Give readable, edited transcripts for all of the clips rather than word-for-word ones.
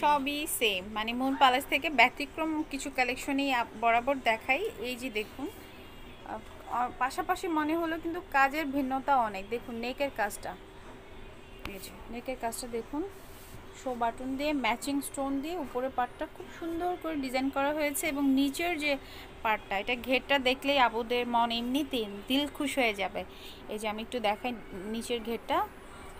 সবই সেম, মানে moon palace থেকে ব্যতিক্রম কিছু কালেকশনই বরাবর দেখাই। এই যে দেখুন, পাশাপাশি মনে হলো কিন্তু কাজের ভিন্নতা অনেক। দেখুন নেকের কাজটা, এই যে নেকের কাজটা দেখুন, শো বাটন দিয়ে ম্যাচিং স্টোন দিয়ে উপরে পার্টটা খুব সুন্দর করে ডিজাইন করা হয়েছে, এবং নিচের যে পার্টটা, এটা ঘেরটা দেখলেই আবুদের মন এমনিতেই দিল খুশ হয়ে যাবে। এই যে আমি একটু দেখাই নিচের ঘেরটা,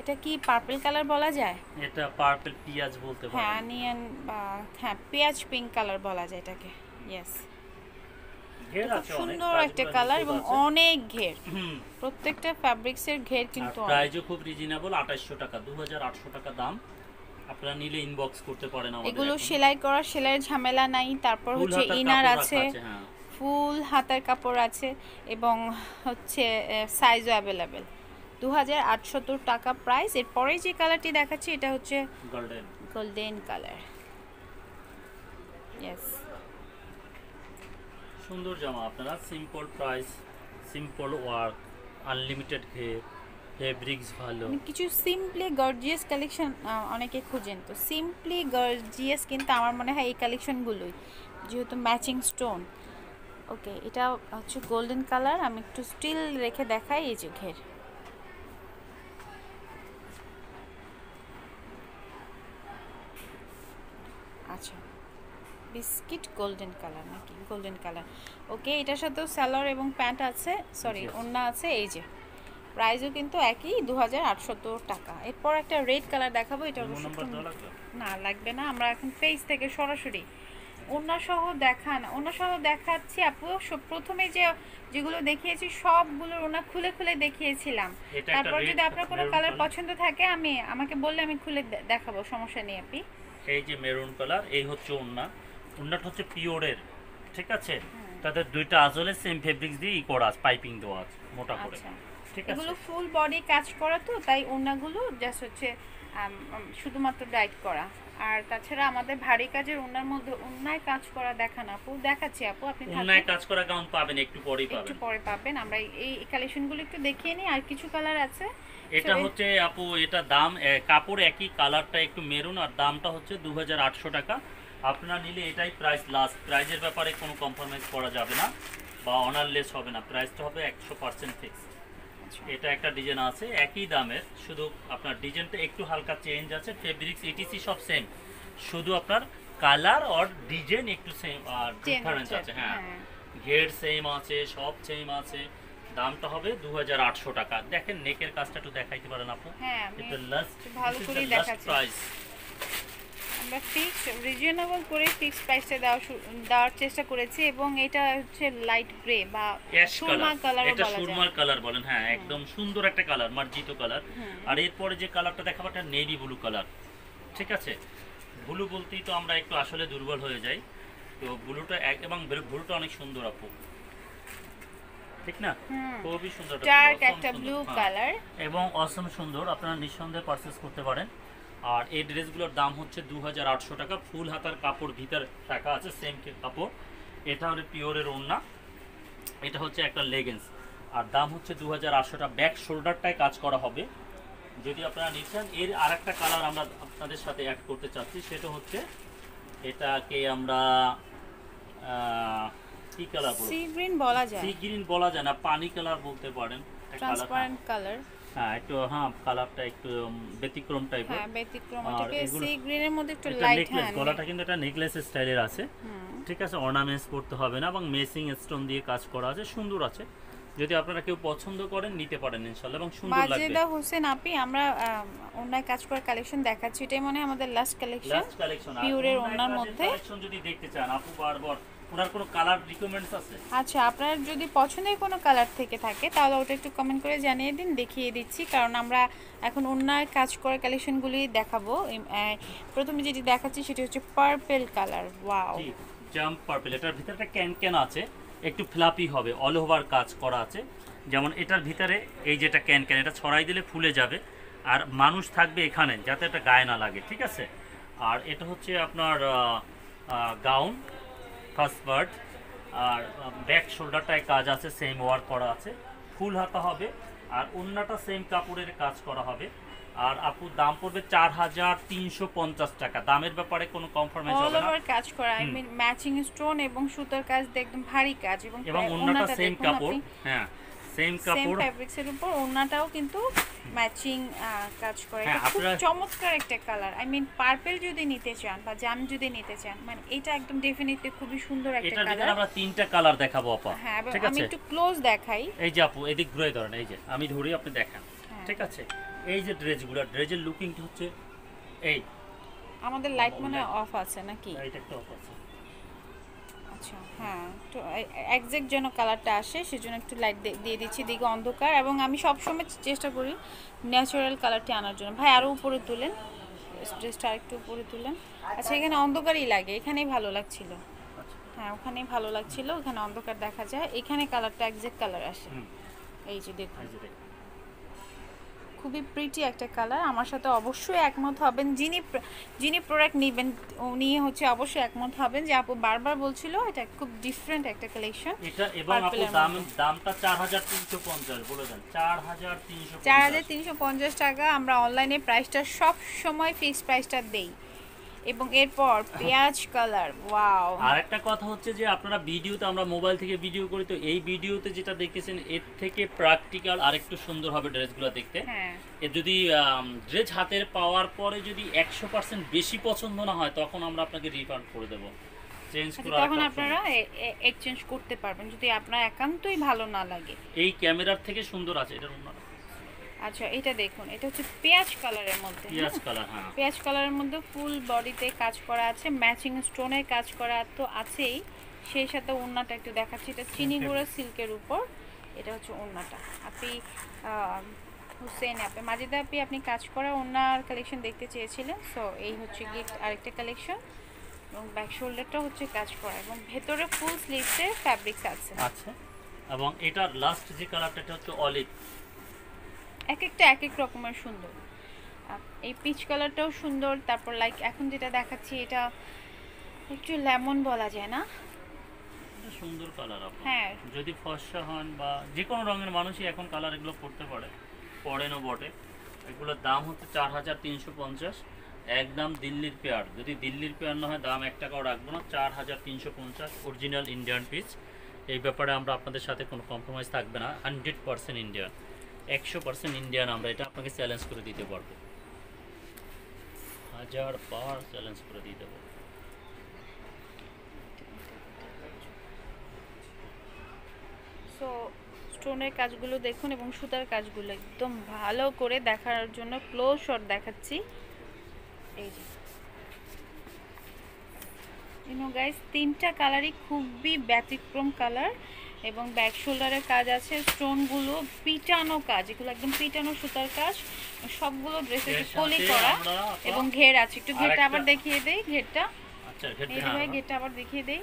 এটা কি পার্পল কালার বলা যায়? এটা পার্পল পিয়াজ বলতে হ্যাঁ, পারেন। অনিয়ন বা হ্যাঁ পেঁয়াজ পিঙ্ক কালার বলা যায় এটাকে। ইয়েস, ঘের খুব আছে অনেক, সুন্দর একটা কাজগুলো কালার নিখুঁত এবং আছে। অনেক ঘের, প্রত্যেকটা ফ্যাব্রিক্সের ঘের আর কিন্তু অনেক। প্রাইসও খুব রিজনেবল, 2800 টাকা, 2800 টাকা দাম। আপনারা নিলে ইনবক্স করতে পারেন আমাদের। এগুলো এখন সেলাই করা, সেলাইয়ের ঝামেলা নাই। তারপর ফুল হচ্ছে হাতার ইনার কাপড় রাখা আছে, আছে, হ্যাঁ। ফুল হাতার কাপড় আছে, এবং হচ্ছে সাইজও অ্যাভেলেবেল। 2870 টাকা প্রাইস। এরপরে যে কালারটি দেখাচ্ছি এটা হচ্ছে গোল্ডেন। Golden colour. ইয়েস, সুন্দর জামা, আপনারা simple price, simple work, unlimited ঘের, ফেব্রিক্স ভালো। কিছু সিম্পলি গর্জিয়াস কালেকশন অনেকে খুঁজেন, তো সিম্পলি গর্জিয়াস কিন্তু আমার মনে হয় এই কালেকশনগুলোই, যেহেতু ম্যাচিং স্টোন। ওকে, এটা হচ্ছে গোল্ডেন কালার, আমি একটু স্টিল রেখে দেখাই। এই যে ঘের, আচ্ছা বিস্কিট গোল্ডেন কালার নাকি গোল্ডেন কালার। ওকে, এটার সাথেও সালোয়ার এবং প্যান্ট আছে, সরি ওড়না আছে। এই যে প্রাইসও কিন্তু একই, 2870 টাকা। এরপর একটা রেড কালার দেখাবো, এটা মেমো অবশ্য নাম্বার একটু দেওয়া লাগবে? না লাগবে না, আমরা এখন পেজ থেকে সরাসরি ওড়না সহ দেখান, ওড়না সহ দেখাচ্ছি আপু। প্রথমে যেগুলো দেখিয়েছি সবগুলোর ওড়না খুলে খুলে দেখিয়েছিলাম। এটা একটা তারপর রেড যদি আপনার কোনো মেরুন কালার কালার। পছন্দ থাকে আমাকে বললে আমি খুলে দেখাবো, সমস্যা নেই আপনি। এই যে মেরুন কালার, এই হচ্ছে ওড়না। ওড়নাটা হচ্ছে পিওরের, ঠিক আছে। তাদের দুইটা আঁচলে সেম ফেব্রিক্স দিয়ে করা আছে, পাইপিং দেওয়া আছে মোটা করে, আচ্ছা, ঠিক আছে। এগুলো ফুল বডি কাজ করা, তো তাই ওড়নাগুলো জাস্ট হচ্ছে শুধুমাত্র ডাইট করা। আর তাছাড়া আমাদের ভারী কাজের ওড়নার মধ্যে ওড়নায় কাজ করা দেখান আপু, দেখাচ্ছি আপু, আপনি ওড়নায় কাজ করা গাউন পাবেন, একটু পরেই একটু পাবেন। পরে পাবেন। আমরা এই কালেকশনগুলো একটু দেখিয়ে নিই, আর কিছু কালার আছে। এটা হচ্ছে আপু, এটা দাম কাপড় একই, কালারটা একটু মেরুন, আর দামটা হচ্ছে 2800 টাকা। আপনারা নিলে এটাই প্রাইস লাস্ট, প্রাইজের ব্যাপারে কোনো কম্প্রোমাইজ করা যাবে না বা অনারলেস হবে না, প্রাইসটা হবে 100% ফিক্স। এটা একটা ডিজাইন আছে একই দামের, শুধু আপনার ডিজাইনটা একটু হালকা চেঞ্জ আছে, ফেব্রিক্স ইটিসি সব সেম, শুধু আপনার কালার আর ডিজাইন একটু সেম আর ডিফারেন্স আছে, হ্যাঁ। ঘের সেম আছে, সব সেম আছে। দামটা হবে 2800 টাকা। দেখেন নেকের কাজটা একটু দেখাইতে পারেন আপু। হ্যাঁ, এটা লাস্ট, ভালো করে দেখাচ্ছি। প্রাইস আমরা ফিক্স রিজনেবল করে ফিক্স প্রাইসটা দেওয়ার চেষ্টা করেছি, এবং এটা হচ্ছে লাইট গ্রে বা সুরমা কালার, এটা সুরমার কালার বলেন, হ্যাঁ, একদম সুন্দর একটা কালার, মার্জিত কালার। আর এরপরে যে কালারটা দেখাবো এটা নেভি ব্লু কালার, ঠিক আছে। ব্লু বলতেই তো আমরা একটু আসলে দুর্বল হয়ে যাই, তো ব্লুটা এবং ব্লুটা অনেক সুন্দর আপু, ঠিক না? খুবই সুন্দর, ডার্ক একটা ব্লু কালার এবং অসম সুন্দর, আপনারা নিঃসন্দেহে পারচেস করতে পারেন। আর এই ড্রেসগুলোর দাম হচ্ছে 2800 টাকা। ফুল হাতার কাপড় ভিতর রাখা আছে, সেম কাপড়। এটা হলো পিওরের ওড়না, এটা হচ্ছে একটা লেগিংস, আর দাম হচ্ছে 2800 টাকা। ব্যাক শোল্ডারটায় কাজ করা হবে। যদি আপনারা নিচ্ছেন, এর আর একটা কালার আমরা আপনাদের সাথে অ্যাড করতে চাচ্ছি, সেটা হচ্ছে এটাকে আমরা কি কালার বলবো, সি গ্রিন বলা যায়, সি গ্রিন বলা যায় না, পানি কালার বলতে পারেন। ট্রান্সপারেন্ট কালার, হ্যাঁ একটু, হ্যাঁ কালারটা একটু ব্যতিক্রম টাইপের। হ্যাঁ ব্যতিক্রম, আর এটাকে এগুলো সি গ্রিনের মধ্যে একটু এটা লাইট, নেকলেস, হ্যাঁ গলাটা কিন্তু এটা নেকলেস স্টাইলের আছে, ঠিক আছে। অর্নামেন্টস করতে হবে না, এবং মেসিং স্টোন দিয়ে কাজ করা আছে, সুন্দর আছে। যদি আপনারা কেউ পছন্দ করেন নিতে পারেন ইনশাআল্লাহ, এবং সুন্দর লাগবে। মাজেদা হোসেন আপি, আমরা অনলাইন কাজ করার কালেকশন দেখাচ্ছি, এটাই মনে হয় আমাদের লাস্ট কালেকশন পিওরের ওনার মধ্যে। কালেকশন যদি দেখতে চান আপু, বারবার ওনার কোনো কালার রিকমেন্ডস আছে? আচ্ছা, আপনার যদি পছন্দের কোনো কালার থেকে থাকে তাহলে ওটা একটু কমেন্ট করে জানিয়ে দিন, দেখিয়ে দিচ্ছি। কারণ আমরা এখন অন্যার কাজ করা কালেকশনগুলি দেখাবো। প্রথমে যেটি দেখাচ্ছি সেটি হচ্ছে purple colour. Wow, jump purple, এটার ভিতরে একটা ক্যান আছে, একটু ফ্লাপি হবে, অল ওভার কাজ করা আছে। যেমন এটার ভিতরে এই যেটা ক্যান, এটা ছড়াই দিলে ফুলে যাবে, আর মানুষ থাকবে এখানে যাতে এটা গায়ে না লাগে, ঠিক আছে। আর এটা হচ্ছে আপনার গাউন ফার্স্ট পার্ট, আর ব্যাক শোল্ডারটায় কাজ আছে, সেম ওয়ার্ক করা আছে, ফুল হাতা হবে, আর ওড়নাটা সেম কাপড়ের কাজ করা হবে। আর আপু দাম পড়বে 4350 টাকা। দামের ব্যাপারে কোনো কম্প্রোমাইজ অল হবে না। ওভার কাজ করা, আই মিন ম্যাচিং স্টোন এবং সুতার কাজ দিয়ে একদম ভারী কাজ, এবং ওন্নাটা সেম কাপড়, হ্যাঁ সেম সেম কাপড়, ফ্যাব্রিক্সের উপর ওন্নাটাও কিন্তু ম্যাচিং কাজ করে। হ্যাঁ, এটা খুব আপনারা- চমৎকার একটা কালার, আই মিন পার্পল যদি নিতে চান বা জাম যদি নিতে চান, মানে এটা একদম ডেফিনেটলি খুবই সুন্দর একটা এটার ভিতরে কালার। আমরা তিনটা কালার দেখাবো আপা। হ্যাঁ, এবং ঠিক আমি আছে, একটু ক্লোজ দেখাই। এই যে আপু এদিক ঘুরে ধরেন, এই যে আমি ধরি আপনি দেখেন। হ্যাঁ। ঠিক আছে, এই যে ড্রেসগুলো, ড্রেসের লুকিংটা হচ্ছে এই, আমাদের লাইট মনে অফ আছে নাকি? এইটা একটা অফ আছে। আচ্ছা, হ্যাঁ, তো একজ্যাক্ট যেন কালারটা আসে সেজন্য একটু লাইট দিয়ে দিচ্ছি, দিকে অন্ধকার, এবং আমি সবসময় চেষ্টা করি ন্যাচারাল কালারটি আনার জন্য। ভাই আরও উপরে তুলেন, ড্রেসটা আরেকটু উপরে তুলেন। আচ্ছা, এখানে অন্ধকারই লাগে, এখানেই ভালো লাগছিল। হ্যাঁ, ওখানেই ভালো লাগছিল, ওখানে অন্ধকার দেখা যায়, এখানে কালারটা একজ্যাক্ট কালার আসে। এই যে দেখুন, এই যে দেখুন। খুবই প্রিটি একটা কালার। আমার সাথে অবশ্যই একমত হবেন, যিনি প্রোডাক্ট নেবেন উনি হচ্ছে অবশ্যই একমত হবেন যে আপু বারবার বলছিল এটা খুব ডিফারেন্ট একটা কালেকশন। এটা এবং আপু দামটা 4350 বলে দেন, 4350। 4350 টাকা। আমরা অনলাইনে প্রাইসটা সব সময় ফিক্সড প্রাইসটা দেই। এবং এরপর পেঁয়াজ কালার, ওয়াও। আর একটা কথা হচ্ছে যে আপনারা ভিডিওতে, আমরা মোবাইল থেকে ভিডিও করি, তো এই ভিডিওতে যেটা দেখতেছেন এর থেকে প্র্যাকটিক্যাল আরেকটু সুন্দর হবে ড্রেসগুলো দেখতে। হ্যাঁ, এ যদি ড্রেস হাতের পাওয়ার পরে যদি 100% বেশি পছন্দ না হয়, তখন আমরা আপনাকে রিফান্ড করে দেব, চেঞ্জ করে তখন আপনারা এক্সচেঞ্জ করতে পারবেন যদি আপনার একান্তই ভালো না লাগে। এই ক্যামেরার থেকে সুন্দর আছে এটার অন্য। আচ্ছা, এটা দেখুন, এটা হচ্ছে পেঁয়াজ কালারের মধ্যে, পেঁয়াজ কালার, হ্যাঁ পেঁয়াজ কালারের মধ্যে ফুল বডিতে কাজ করা আছে, ম্যাচিং স্টোনের কাজ করা তো আছেই, সেই সাথে ওড়নাটা একটু দেখাচ্ছি। এটা চিনি গুঁড়া সিল্কের উপর, এটা হচ্ছে ওড়নাটা। আপনি হুসেন আপনি মাজিদা আপনি কাজ করা ওড়নার কালেকশন দেখতে চেয়েছিলেন, সো এই হচ্ছে গিফট আরেকটা কালেকশন। এবং ব্যাক শোল্ডারটা হচ্ছে কাজ করা, এবং ভেতরে ফুল স্লিভসের ফ্যাব্রিক্স আছে। আচ্ছা, এবং এটার লাস্ট যে কালারটা এটা হচ্ছে অলিভ। এক একটা এক এক রকমের সুন্দর। এই পিচ কালারটাও সুন্দর। তারপর লাইক এখন যেটা দেখাচ্ছি এটা একটু লেমন বলা যায় না? এটা সুন্দর কালার আপু। হ্যাঁ, যদি ফর্সা হন বা যে কোনো রঙের মানুষই এখন কালার এগুলো পড়তে পারে, পড়েনও বটে। এগুলোর দাম হচ্ছে 4350, একদম দিল্লির পেয়ার। যদি দিল্লির পেয়ার না হয় দাম 1 টাকাও রাখবো না, 4350 অরিজিনাল ইন্ডিয়ান পিস। এই ব্যাপারে আমরা আপনাদের সাথে কোনো কম্প্রোমাইজ থাকবে না, 100% ইন্ডিয়ান, 100% ইন্ডিয়ান। আমরা এটা আপনাকে চ্যালেঞ্জ করে দিতে পারবো, 1000 বার চ্যালেঞ্জ করে দিয়ে দেবো। সো স্টোনের কাজগুলো দেখুন এবং সুতার কাজগুলো একদম ভালো করে দেখার জন্য ক্লোজ শট দেখাচ্ছি। এই যে গাইস, তিনটা কালারই খুবই ব্যতিক্রম কালার, এবং ব্যাক শোল্ডারের কাজ আছে, স্টোনগুলো পিটানো কাজ, এগুলো একদম পিটানো সুতার কাজ, সবগুলো ড্রেসের কলি করা, এবং ঘের আছে। একটু ঘেরটা আবার দেখিয়ে দেই, ঘেরটা। আচ্ছা, এই যে ভাই ঘেরটা আবার দেখিয়ে দেই,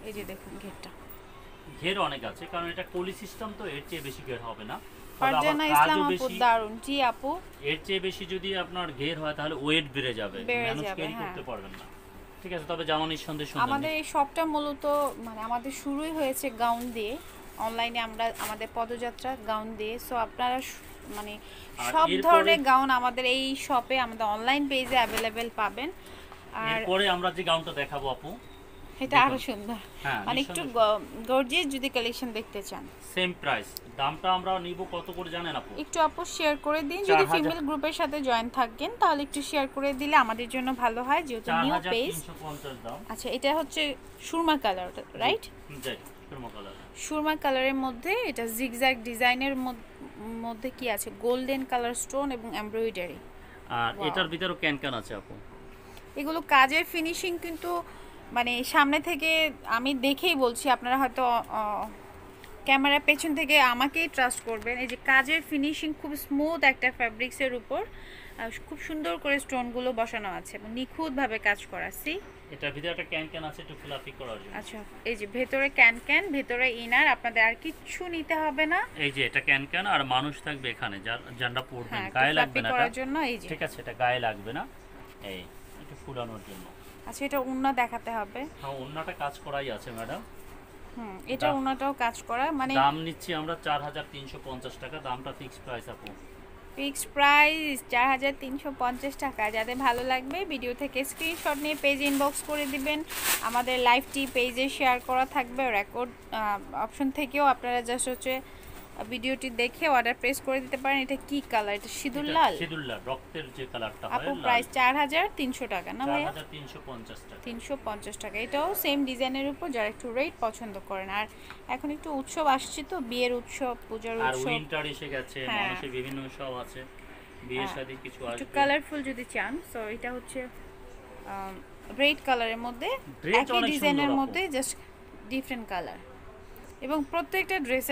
এই যে দেখুন ঘেরটা। ঘের অনেক আছে, কারণ এটা কলি সিস্টেম, তো এর চেয়ে বেশি ঘের হবে না। ফারজানা ইসলাম আপু, দারুন। জি আপু, এর চেয়ে বেশি যদি আপনার ঘের হয় তাহলে ওয়েট বেড়ে যাবে, মানুষ ক্যারি করতে পারবেন না। ঠিক আছে, তবে জামা নিঃসন্দেহে সুন্দর। আমাদের এই শপটা মূলত মানে আমাদের শুরুই হয়েছে গাউন দিয়ে, অনলাইনে আমরা আমাদের পদযাত্রা গাউন দিয়ে। সো আপনারা মানে সব ধরনের গাউন আমাদের এই শপে, আমাদের অনলাইন পেজে অ্যাভেলেবেল পাবেন। আর এরপরে আমরা যে গাউনটা দেখাবো আপু, এটা আরো সুন্দর, মানে একটু গর্জিয়াস যদি কালেকশন দেখতে চান, সেম প্রাইস। দামটা আমরা নিব কত করে জানেন আপু? একটু আপু শেয়ার করে দিন। যদি ফিমেল গ্রুপের সাথে জয়েন থাকেন তাহলে একটু শেয়ার করে দিলে আমাদের জন্য ভালো হয়, যেহেতু নিউ পেজ। 4350 দাম। আচ্ছা, এটা হচ্ছে সুরমা কালার, রাইট? জি, সুরমা কালার। সুরমা কালারের মধ্যে এটা জিগজ্যাগ ডিজাইনের মধ্যে কি আছে, গোল্ডেন কালার স্টোন এবং এমব্রয়ডারি। আর এটার ভিতরে ক্যান আছে আপু। এগুলো কাজের ফিনিশিং কিন্তু মানে সামনে থেকে আমি দেখেই বলছি, আপনারা হয়তো ক্যামেরার পেছন থেকে আমাকেই ট্রাস্ট করবেন। এই যে কাজের ফিনিশিং খুব স্মুথ একটা ফ্যাব্রিক্সের উপর খুব সুন্দর করে স্টোনগুলো বসানো আছে এবং নিখুঁতভাবে কাজ করা। সি এটার ভিতরে একটা ক্যান আছে একটু ফিলাপি করার জন্য। আচ্ছা, এই যে ভেতরে ক্যান, ভেতরে ইনার, আপনাদের আর কিছু নিতে হবে না। এই যে এটা ক্যান আর মানুষ থাকবে এখানে, যারা পড়বেন গায়ে লাগবে না করার জন্য। এই যে ঠিক আছে, এটা গায়ে লাগবে না, এই একটু ফুলানোর জন্য। আচ্ছা, এটা ওড়না দেখাতে হবে। হ্যাঁ, ওড়নাটা কাজ করাই আছে ম্যাডাম। এটা ওড়নাটাও কাজ করা। মানে দাম নিচ্ছি আমরা 4350 টাকা, দামটা ফিক্সড প্রাইস আপু। ফিক্সড প্রাইস 4350 টাকা। যাদের ভালো লাগবে ভিডিও থেকে স্ক্রিনশট নিয়ে পেজ ইনবক্স করে দিবেন। আমাদের লাইভটি পেজে শেয়ার করা থাকবে, রেকর্ড অপশন থেকেও আপনারা জাস্ট হচ্ছে ভিডিওটি দেখে অর্ডার প্রেস করে দিতে পারেন। এটা কি কালার? এটা সিঁদুর লাল। সিঁদুর লাল, রক্তের যে কালারটা হয়। আপু প্রাইস 4300 টাকা না ভাইয়া? 4350 টাকা। 350 টাকা। এটাও সেম ডিজাইনের উপর যারা একটু রেট পছন্দ করেন। আর এখন একটু উৎসব আসছে তো, বিয়ের উৎসব, পূজার আর উৎসব, উইন্টার এসে গেছে, হ্যাঁ। মানুষের বিভিন্ন উৎসব আছে, বিয়ে শাদী কিছু একটু আসবে। কালারফুল যদি চান, সো এটা হচ্ছে রেড কালারের মধ্যে, ড্রেস একই অনেক ডিজাইনের সুন্দর আপু। মধ্যে জাস্ট ডিফারেন্ট কালার, এবং প্রত্যেকটা ড্রেসের